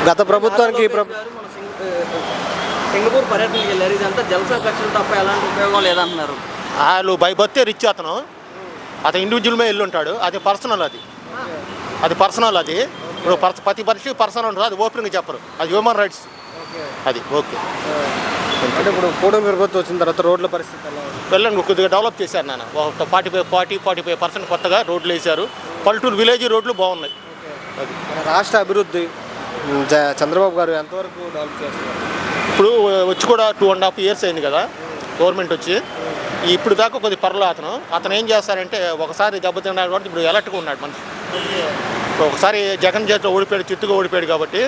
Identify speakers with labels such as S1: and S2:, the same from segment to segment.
S1: గత ప్రభుత్వానికి
S2: సింగపూర్ పర్యటనకి వెళ్ళారు. ఇదంతా జల్సా ఖర్చులు తప్ప ఎలాంటి ఉపయోగం లేదంటున్నారు.
S3: వాళ్ళు భయపడితే రిచ్ అతను ఇండివిజువల్ మీద వెళ్ళి ఉంటాడు. అది పర్సనల్, అది పర్సనల్. అది ఇప్పుడు ప్రతి మనిషి పర్సనల్ ఉంటుంది. అది ఓపెన్గా చెప్పరు. అది హ్యూమన్ రైట్స్. అది ఓకే.
S1: అంటే ఇప్పుడు కూటమి ప్రభుత్వం వచ్చిన తర్వాత రోడ్ల పరిస్థితి ఎలా ఉంది?
S3: వెళ్ళండి, కొద్దిగా డెవలప్ చేశారు నాన్న. 45% కొత్తగా రోడ్లు వేశారు. పల్లెటూరు విలేజ్ రోడ్లు బాగున్నాయి. అది
S1: మన రాష్ట్ర అభివృద్ధి చంద్రబాబు గారు ఎంతవరకు డెవలప్ చేస్తున్నారు?
S3: ఇప్పుడు వచ్చి కూడా 2.5 years అయింది కదా గవర్నమెంట్ వచ్చి. ఇప్పుడు దాకా కొద్ది పర్లో అతను ఏం చేస్తారంటే ఒకసారి దెబ్బతిన్నాడు కాబట్టి ఇప్పుడు ఎలర్ట్గా ఉన్నాడు మనిషి. ఒకసారి జగన్ చేతిలో ఓడిపోయాడు, చిత్తుగా ఓడిపోయాడు కాబట్టి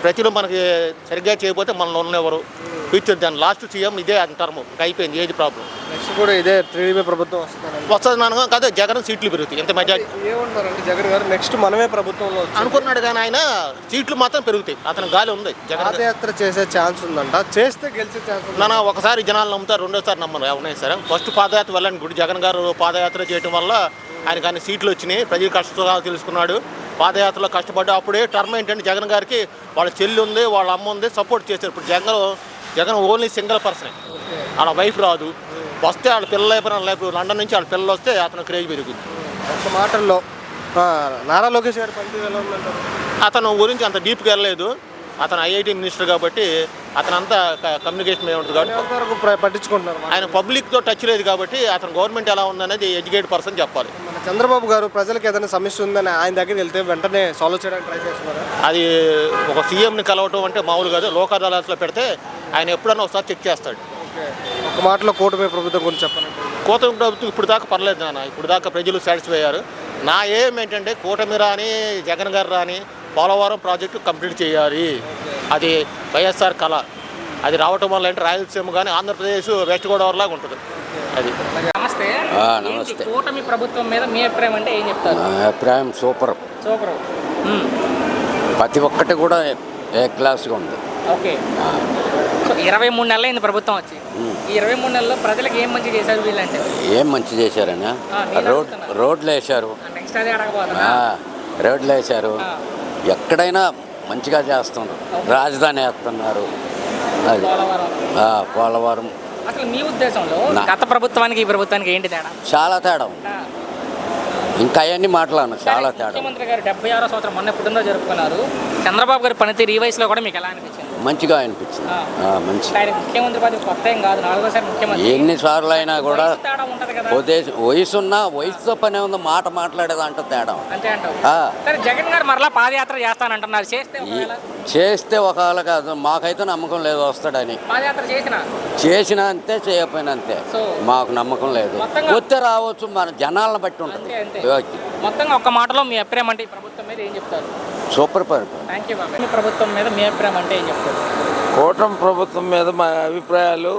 S3: ప్రజలు మనకి సరిగ్గా చేయకపోతే మనల్ని ఉన్నెవరు ఫ్యూచర్ దాన్ని లాస్ట్ సీఎం ఇదే అంటారు. అయిపోయింది, ఏది ప్రాబ్లం.
S1: నెక్స్ట్ కూడా ఇదే టీడీపీ ప్రభుత్వం
S3: వస్తుంది నాన్న. కాదు, జగన్ సీట్లు పెరుగుతాయి. ఎంత మెజారిటీ
S1: ఏమంటారంటే జగన్ గారు నెక్స్ట్ మనమే ప్రభుత్వంలో
S3: అనుకున్నాడు కానీ ఆయన సీట్లు మాత్రం పెరుగుతాయి. అతని గాలి ఉంది. జగన్
S1: పాదయాత్ర చేసే ఛాన్స్ ఉందంట, చేస్తే గెలిచే ఛాన్స్ ఉంది.
S3: నాన్న ఒకసారి జనాలు నమ్ముతారు, రెండోసారి నమ్మరు. అవునాయి సరే. ఫస్ట్ పాదయాత్ర వెళ్ళండి గుడి. జగన్ గారు పాదయాత్ర చేయడం వల్ల ఆయనకు అన్ని సీట్లు వచ్చినాయి. ప్రజల కష్టాలు తెలుసుకున్నాడు. పాదయాత్రలో కష్టపడ్డా. అప్పుడే టర్మ్ ఏంటంటే జగన్ గారికి వాళ్ళ చెల్లి ఉంది, వాళ్ళ అమ్మ ఉంది, సపోర్ట్ చేశారు. ఇప్పుడు జగన్ ఓన్లీ సింగిల్ పర్సన్. వాళ్ళ వైఫ్ రాదు. వస్తే వాళ్ళ పిల్లలు అయిపోయిన లేపు లండన్ నుంచి వాళ్ళ పిల్లలు వస్తే అతను క్రేజ్ పెరుగుతుంది.
S1: ఒక మాటల్లో నారా లోకేష్ గారి పనితీరు ఎలా ఉందంటారు?
S3: అతను గురించి అంత డీప్గా వెళ్ళలేదు. అతను ఐఐటీ మినిస్టర్ కాబట్టి అతను అంతా కమ్యూనికేషన్ మీద ఉంటుంది కాబట్టి
S1: పట్టించుకుంటున్నారు.
S3: ఆయన పబ్లిక్తో టచ్ లేదు కాబట్టి అతను గవర్నమెంట్ ఎలా ఉందనేది ఎడ్యుకేటెడ్ పర్సన్ చెప్పాలి.
S1: మన చంద్రబాబు గారు ప్రజలకు ఏదైనా సమస్య ఉందని ఆయన దగ్గరికి వెళ్తే వెంటనే సాల్వ్ చేయడానికి ట్రై చేస్తున్నారు.
S3: అది ఒక సీఎంని కలవటం అంటే మామూలు కాదు. లోక్ అదాలత్లో పెడితే ఆయన ఎప్పుడన్నా ఒకసారి చెక్ చేస్తాడు.
S1: ఒక మాటలో కూటమి ప్రభుత్వం గురించి చెప్పాలంటే
S3: కూటమి ప్రభుత్వం ఇప్పుడు దాకా పర్లేదు నాన్న. ఇప్పుడు దాకా ప్రజలు సాటిస్ఫై అయ్యారు. నా ఏం ఏంటంటే కూటమి రాని జగన్ గారు రాని పోలవరం ప్రాజెక్టు కంప్లీట్ చేయాలి. అది వైఎస్ఆర్ కళ. అది రావటం వల్ల అంటే రాయలసీమ కానీ ఆంధ్రప్రదేశ్ వెస్ట్ గోదావరి లాగా ఉంటుంది. అది
S2: నమస్తే.
S4: నమస్తే.
S2: కూటమి ప్రభుత్వం మీద మీ అభిప్రాయం అంటే ఏం చెప్తారు?
S4: అభిప్రాయం సూపర్. ప్రతి ఒక్కటి కూడా ఏ క్లాస్గా ఉంది.
S2: ఓకే. సో 23 నెలలు అయింది ప్రభుత్వం వచ్చి. ఈ 23 నెలల్లో ప్రజలకు ఏం మంచి చేశారు వీళ్ళంటే?
S4: ఏం మంచి చేశారని రోడ్లు వేశారు.
S2: నెక్స్ట్ అదే అడగబోతున్నా.
S4: రోడ్లు వేశారు. ఎక్కడైనా మంచిగా చేస్తున్నారు. రాజధాని వేస్తున్నారు. అది పోలవరం.
S2: అసలు మీ ఉద్దేశంలో గత ప్రభుత్వానికి ఈ ప్రభుత్వానికి ఏంటి తేడా?
S4: చాలా తేడా ఉంది. ఇంకా అవన్నీ మాట్లాడను. చాలా తేడా.
S2: ముఖ్యమంత్రి గారు 76వ సంవత్సరం మొన్న పుట్టినరోజు జరుపుకున్నారు. చంద్రబాబు గారి పనితీరు ఈ వయసులో కూడా మీకు ఎలా అనిపించింది?
S4: మంచిగా అనిపించింది. మంచి
S2: ముఖ్యమంత్రి పదవి కొత్త ఏం కాదు, 4వ ముఖ్యమంత్రి.
S4: ఎన్నిసార్లు అయినా కూడా వయసున్నా వయసుతో పనే ఉంది. మాట మాట్లాడేదంటే తేడా
S2: అంతే అంటావు. సరే, జగన్ గారు మరలా పాదయాత్ర చేస్తానంటున్నారు.
S4: చేస్తే ఒకవేళ కాదు, మాకైతే నమ్మకం లేదు వస్తాడని.
S2: పాదయాత్ర
S4: చేసిన అంతే, చేయకపోయినా అంతే. మాకు నమ్మకం లేదు. వస్తే రావచ్చు, మన జనాలను బట్టి ఉంటుంది.
S2: మొత్తంగా ఒక్క మాటలో మీ అభిప్రాయం అంటే ఈ ప్రభుత్వం మీద ఏం చెప్తారు?
S4: సూపర్ పరిపాలన.
S2: థ్యాంక్ యూ బాబు. ప్రభుత్వం మీద మీ అభిప్రాయం అంటే ఏం చెప్తారు?
S5: కూటమి ప్రభుత్వం మీద మా అభిప్రాయాలు,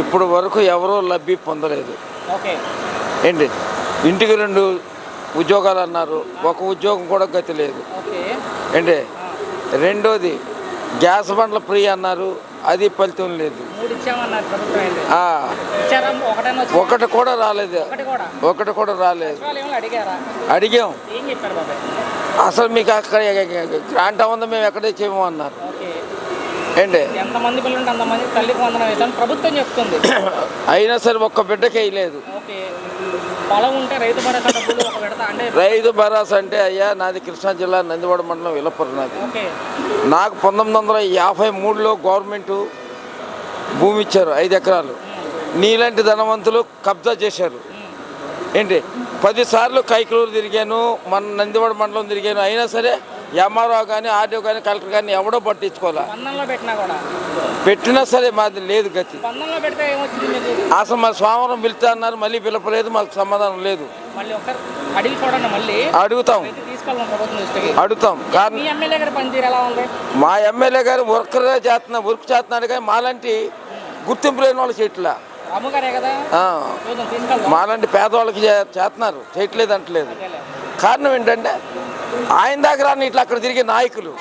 S5: ఇప్పుడు వరకు ఎవరూ లబ్ధి పొందలేదు.
S2: ఓకే.
S5: ఏంటి, ఇంటికి 2 ఉద్యోగాలు అన్నారు, ఒక ఉద్యోగం కూడా గతి లేదు. ఏంటి, రెండోది గ్యాస్ బండ్ల ఫ్రీ అన్నారు, అది ఫలితం లేదు. ఒకటి కూడా రాలేదు. అడిగాం. అసలు మీకు అక్కడ గ్రాంట్ ఉందా, మేము ఎక్కడే చేయము అన్నారు. ఏంటి,
S2: ఎంతమంది పిల్లలు ఉంటే అంతమంది తల్లికి వందనం వేసాను ప్రభుత్వం చెప్తుంది.
S5: అయినా సరే ఒక్క బిడ్డకి వేయలేదు.
S2: పొలం ఉంటే రైతు భరోసా డబ్బులు ఒక విడత అంటే
S5: రైతు భరోసా అంటే, అయ్యా నాది కృష్ణా జిల్లా నందివాడ మండలం విలపురం. నాది నాకు 1953లో గవర్నమెంట్ భూమి ఇచ్చారు, 5 ఎకరాలు. నీలాంటి ధనవంతులు కబ్జా చేశారు. ఏంటి, 10 సార్లు కైకలూరు తిరిగాను, మన నందివాడ మండలం తిరిగాను. అయినా సరే ఎంఆర్ఓ కానీ ఆర్డీఓ కానీ కలెక్టర్ కానీ ఎవడో పట్టించుకోవాలా. పెట్టినా సరే మాది లేదు గతి. అసలు మన సోమవారం పిలుతా అన్నారు, మళ్ళీ పిలపలేదు, మాకు సమాధానం లేదు. అడుగుతాం. మా ఎమ్మెల్యే గారు వర్క్ చేస్తున్నాడు కానీ మాలాంటి గుర్తింపు లేని వాళ్ళు చేయట్లా. మాలాంటి పేదవాళ్ళకి చేస్తున్నారు, చేయట్లేదు అంటలేదు. కారణం ఏంటంటే ఆయన దగ్గర ఇట్లా అక్కడ తిరిగే నాయకులు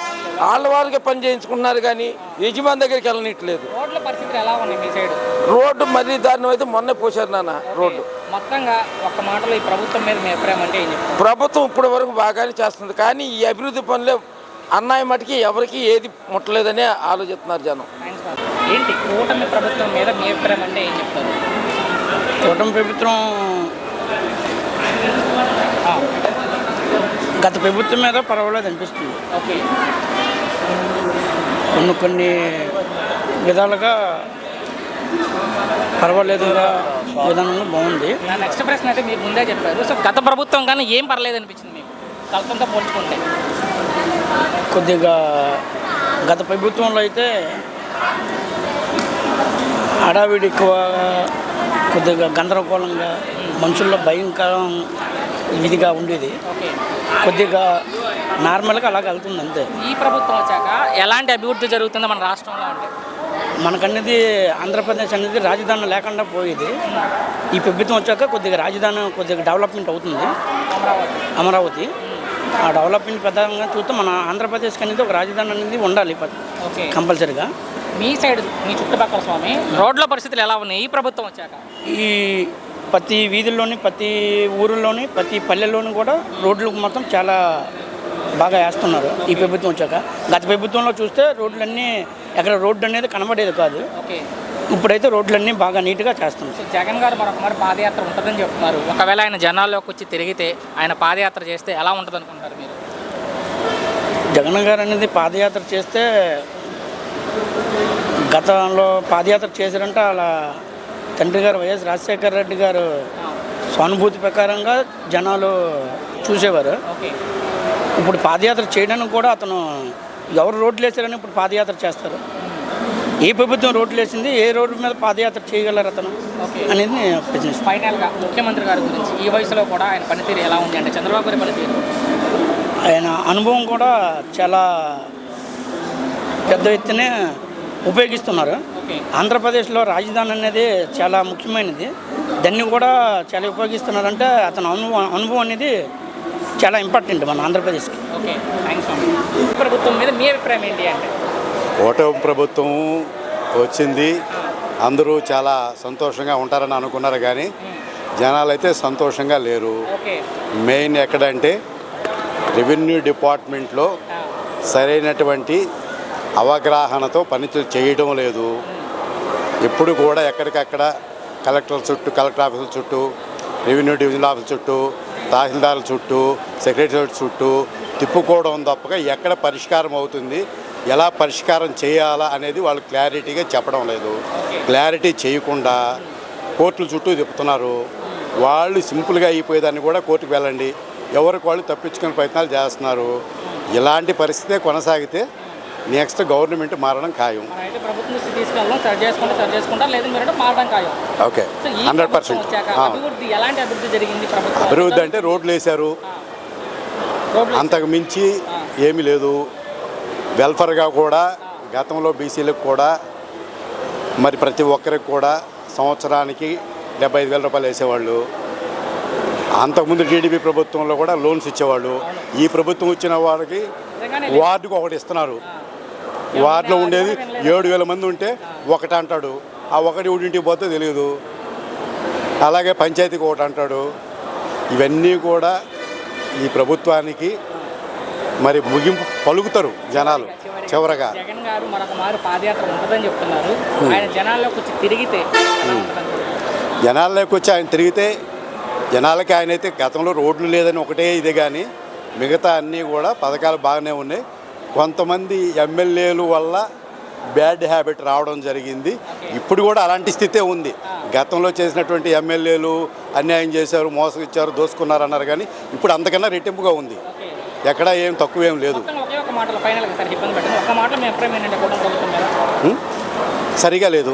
S5: వాళ్ళ వాళ్ళకి పని చేయించుకుంటున్నారు కానీ యజమాని దగ్గరికి వెళ్ళనిట్లేదు. రోడ్డు మరీ దారుణం అయితే మొన్నే పోసారు నాన్న రోడ్డు.
S2: ప్రభుత్వం ఇప్పటి వరకు
S5: బాగానే చేస్తుంది కానీ ఈ అభివృద్ధి పనులే అన్నయ్య మటుకి ఎవరికి ఏది ముట్టలేదని ఆలోచిస్తున్నారు జనం.
S2: థ్యాంక్స్ బాబు. ఏంటి కూటమి ప్రభుత్వం మీద మీ అభిప్రాయం అంటే ఏం చెప్తారు?
S6: కూటమి ప్రభుత్వం గత ప్రభుత్వం మీద పర్వాలేదు అనిపిస్తుంది.
S2: ఓకే.
S6: కొన్ని విధాలుగా పర్వాలేదు విధానంలో బాగుంది.
S2: నా నెక్స్ట్ ప్రశ్న అయితే మీరు ముందే చెప్పారు. సో గత ప్రభుత్వం కానీ ఏం పర్లేదు అనిపించింది మీకు గతంతో పోల్చుకుంటే?
S6: కొద్దిగా గత ప్రభుత్వంలో అయితే హడావిడి ఎక్కువ, కొద్దిగా గందరగోళంగా, మనుషుల్లో భయంకరం ఇదిగా ఉండేది.
S2: ఓకే.
S6: కొద్దిగా నార్మల్గా అలాగ వెళ్తుంది అంతే.
S2: ఈ ప్రభుత్వం వచ్చాక ఎలాంటి అభివృద్ధి జరుగుతుందో మన రాష్ట్రంలో అంటే?
S6: మనకనేది ఆంధ్రప్రదేశ్ అనేది రాజధాని లేకుండా పోయేది. ఈ ప్రభుత్వం వచ్చాక కొద్దిగా రాజధాని కొద్దిగా డెవలప్మెంట్ అవుతుంది. అమరావతి ఆ డెవలప్మెంట్ పెద్దగా చూస్తే మన ఆంధ్రప్రదేశ్కి అనేది ఒక రాజధాని అనేది ఉండాలి
S2: ఓకే.
S6: కంపల్సరిగా.
S2: మీ సైడ్ మీ చుట్టుపక్కల స్వామి రోడ్ల పరిస్థితులు ఎలా ఉన్నాయి ఈ ప్రభుత్వం వచ్చాక?
S6: ఈ ప్రతి వీధుల్లోని, ప్రతి ఊరిలోని, ప్రతి పల్లెల్లోని కూడా రోడ్లు మొత్తం చాలా బాగా వేస్తున్నారు ఈ ప్రభుత్వం వచ్చాక. గత ప్రభుత్వంలో చూస్తే రోడ్లన్నీ ఎక్కడ రోడ్డు అనేది కనబడేది కాదు.
S2: ఓకే.
S6: ఇప్పుడైతే రోడ్లన్నీ బాగా నీట్గా చేస్తున్నారు.
S2: సో జగన్ గారు మరొకమారి పాదయాత్ర ఉంటుందని చెప్తున్నారు. ఒకవేళ ఆయన జనాల్లోకి వచ్చి తిరిగితే, ఆయన పాదయాత్ర చేస్తే ఎలా ఉంటుంది అనుకుంటారు మీరు?
S6: జగన్ గారు అనేది పాదయాత్ర చేస్తే, గతంలో పాదయాత్ర చేశారంటే అలా తండ్రి గారు వైఎస్ రాజశేఖర రెడ్డి గారు సానుభూతి ప్రకారంగా జనాలు చూసేవారు.
S2: ఓకే.
S6: ఇప్పుడు పాదయాత్ర చేయడానికి కూడా అతను ఎవరు రోడ్లు వేసారని ఇప్పుడు పాదయాత్ర చేస్తారు. ఏ ప్రభుత్వం రోడ్లు వేసింది, ఏ రోడ్డు మీద పాదయాత్ర చేయగలరు అతను అనేది నేను ప్రశ్నిస్తాను.
S2: ఫైనల్గా ముఖ్యమంత్రి గారి గురించి ఈ వయసులో కూడా ఆయన పనితీరు ఎలా ఉంది అంటే చంద్రబాబు గారి పనితీరు?
S6: ఆయన అనుభవం కూడా చాలా పెద్ద ఎత్తునే ఉపయోగిస్తున్నారు. ఆంధ్రప్రదేశ్లో రాజధాని అనేది చాలా ముఖ్యమైనది. దాన్ని కూడా చాలా ఉపయోగిస్తున్నారంటే అతని అనుభవం అనేది చాలా ఇంపార్టెంట్ మన ఆంధ్రప్రదేశ్కి.
S2: ఓకే. థ్యాంక్స్. ప్రభుత్వం మీద మీ అభిప్రాయం ఏంటి అంటే?
S7: ఓటమి ప్రభుత్వం వచ్చింది, అందరూ చాలా సంతోషంగా ఉంటారని అనుకున్నారు, కానీ జనాలు అయితే సంతోషంగా లేరు. మెయిన్ ఎక్కడంటే రెవెన్యూ డిపార్ట్మెంట్లో సరైనటువంటి అవగాహనతో పనులు చేయడం లేదు. ఎప్పుడు కూడా ఎక్కడికక్కడ కలెక్టర్ చుట్టూ, కలెక్టర్ ఆఫీసుల చుట్టూ, రెవెన్యూ డివిజనల్ ఆఫీస్ చుట్టూ, తహసీల్దార్ల చుట్టూ, సెక్రటరీ చుట్టూ తిప్పుకోవడం తప్పక ఎక్కడ పరిష్కారం అవుతుంది, ఎలా పరిష్కారం చేయాలా అనేది వాళ్ళు క్లారిటీగా చెప్పడం లేదు. క్లారిటీ చేయకుండా కోర్టుల చుట్టూ తిప్పుతున్నారు. వాళ్ళు సింపుల్గా అయిపోయేదాన్ని కూడా కోర్టుకు వెళ్ళండి, ఎవరికి వాళ్ళు తప్పించుకునే ప్రయత్నాలు చేస్తున్నారు. ఇలాంటి పరిస్థితే కొనసాగితే నెక్స్ట్ గవర్నమెంట్ మారడం ఖాయం. ఓకే, 100%. అభివృద్ధి అంటే రోడ్లు వేశారు, అంతకు మించి ఏమీ లేదు. వెల్ఫేర్గా కూడా గతంలో బీసీలకు కూడా మరి ప్రతి ఒక్కరికి కూడా సంవత్సరానికి 75,000 రూపాయలు వేసేవాళ్ళు. అంతకుముందు టీడీపీ ప్రభుత్వంలో కూడా లోన్స్ ఇచ్చేవాళ్ళు. ఈ ప్రభుత్వం వచ్చిన వారికి వార్డుకు ఒకటి ఇస్తున్నారు. వార్డులో ఉండేది 7,000 మంది ఉంటే ఒకటి అంటాడు, ఆ ఒకటి ఊడింటికి పోతే తెలియదు. అలాగే పంచాయతీకి ఒకటి అంటాడు. ఇవన్నీ కూడా ఈ ప్రభుత్వానికి మరి ముగింపు పలుకుతారు జనాలు చివరగా.
S2: జగన్ గారు మరొకమారు పాదయాత్ర ఉంటుందని చెప్తున్నారు. ఆయన జనాల్లోకి వచ్చి తిరిగితే
S7: జనాల్లోకి వచ్చి ఆయన తిరిగితే జనాలకి ఆయన అయితే గతంలో రోడ్లు లేదని ఒకటే ఇదే, కానీ మిగతా అన్నీ కూడా పథకాలు బాగానే ఉన్నాయి. కొంతమంది ఎమ్మెల్యేలు వల్ల బ్యాడ్ హ్యాబిట్ రావడం జరిగింది. ఇప్పుడు కూడా అలాంటి స్థితే ఉంది. గతంలో చేసినటువంటి ఎమ్మెల్యేలు అన్యాయం చేశారు, మోసం ఇచ్చారు, దోసుకున్నారు అన్నారు, కానీ ఇప్పుడు అంతకన్నా రెట్టింపుగా ఉంది. ఎక్కడా ఏం తక్కువేం లేదు. సరిగా లేదు.